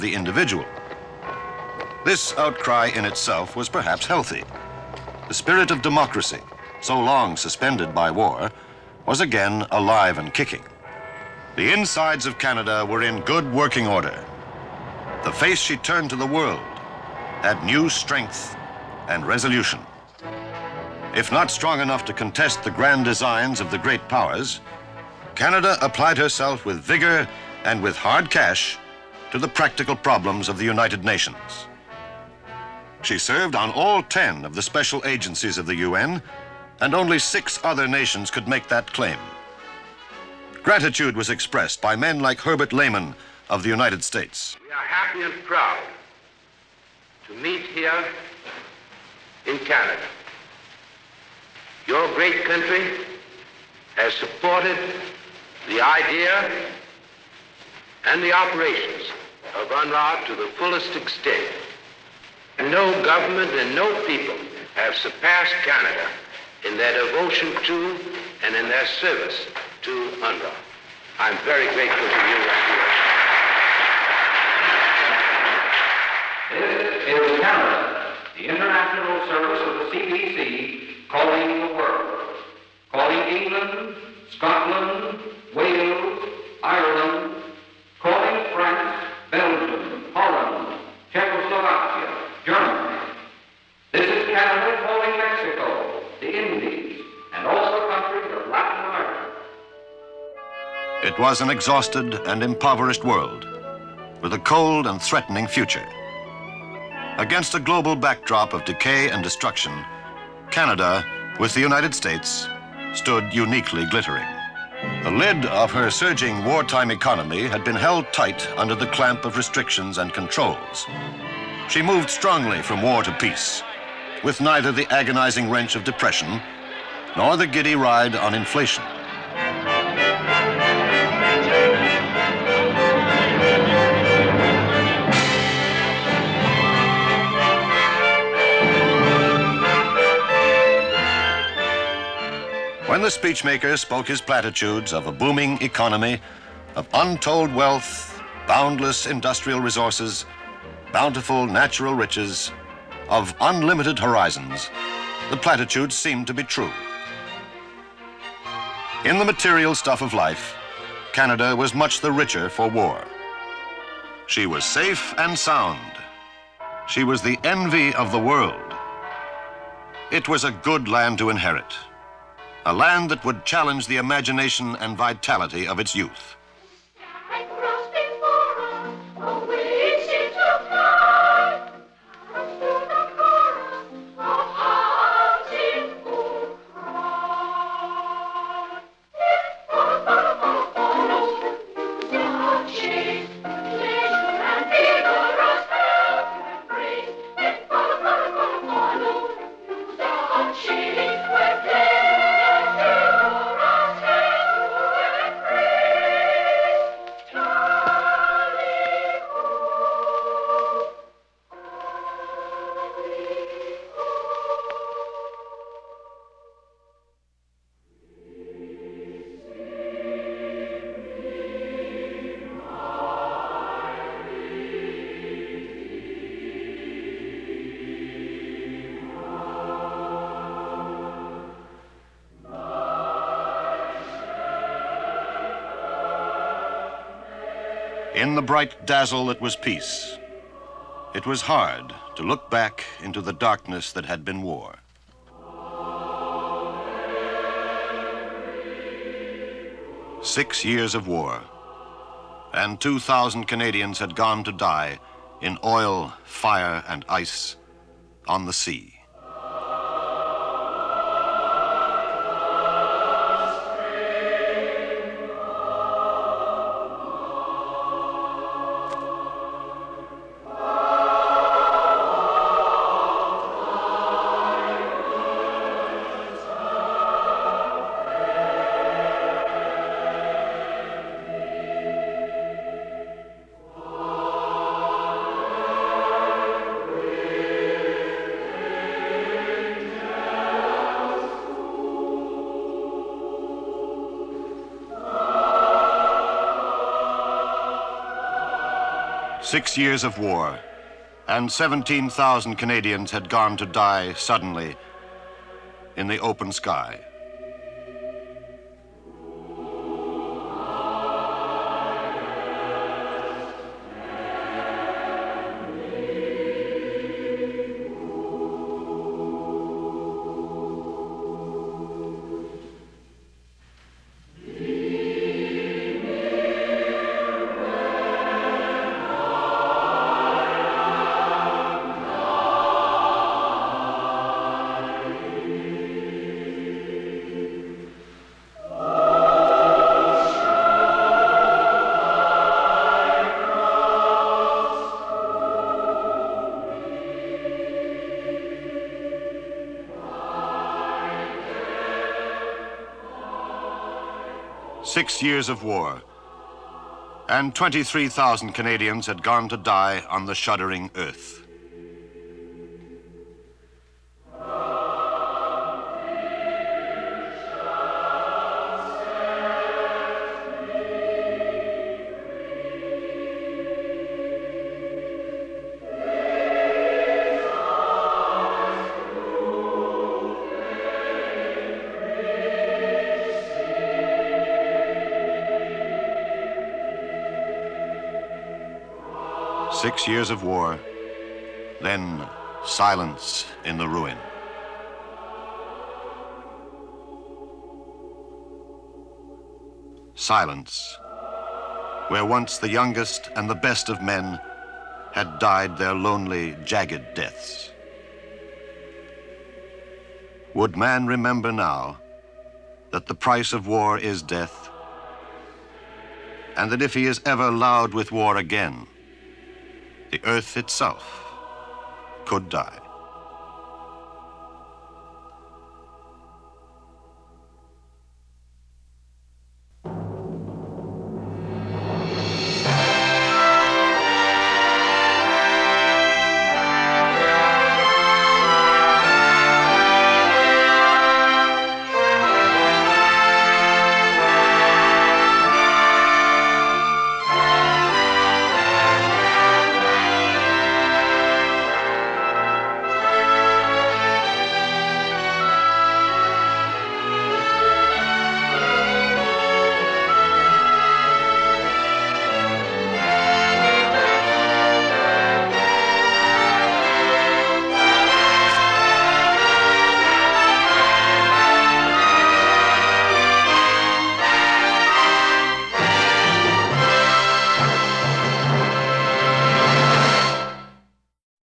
the individual. This outcry in itself was perhaps healthy. The spirit of democracy, so long suspended by war, was again alive and kicking. The insides of Canada were in good working order. The face she turned to the world had new strength and resolution. If not strong enough to contest the grand designs of the great powers, Canada applied herself with vigor and with hard cash to the practical problems of the United Nations. She served on all 10 of the special agencies of the UN, and only 6 other nations could make that claim. Gratitude was expressed by men like Herbert Lehman of the United States. We are happy and proud to meet here in Canada. Your great country has supported the idea and the operations of UNRWA to the fullest extent. No government and no people have surpassed Canada in their devotion to and in their service to UNRWA. I'm very grateful to you. This is Canada, the international service of the CBC, calling the world, calling England, Scotland, Wales, Ireland, calling France, Belgium, Holland, Czechoslovakia, Germany. This is Canada calling Mexico, the Indies, and all the countries of Latin America. It was an exhausted and impoverished world with a cold and threatening future. Against a global backdrop of decay and destruction, Canada, with the United States, stood uniquely glittering. The lid of her surging wartime economy had been held tight under the clamp of restrictions and controls. She moved strongly from war to peace, with neither the agonizing wrench of depression nor the giddy ride on inflation. When the speechmaker spoke his platitudes of a booming economy, of untold wealth, boundless industrial resources, bountiful natural riches, of unlimited horizons, the platitudes seemed to be true. In the material stuff of life, Canada was much the richer for war. She was safe and sound. She was the envy of the world. It was a good land to inherit, a land that would challenge the imagination and vitality of its youth. In the bright dazzle that was peace, it was hard to look back into the darkness that had been war. Six years of war, and 2,000 Canadians had gone to die in oil, fire, and ice on the sea. 6 years of war, and 17,000 Canadians had gone to die suddenly in the open sky. Six years of war, and 23,000 Canadians had gone to die on the shuddering earth. Six years of war, then silence in the ruin. Silence, where once the youngest and the best of men had died their lonely, jagged deaths. Would man remember now that the price of war is death, and that if he is ever loud with war again, the earth itself could die?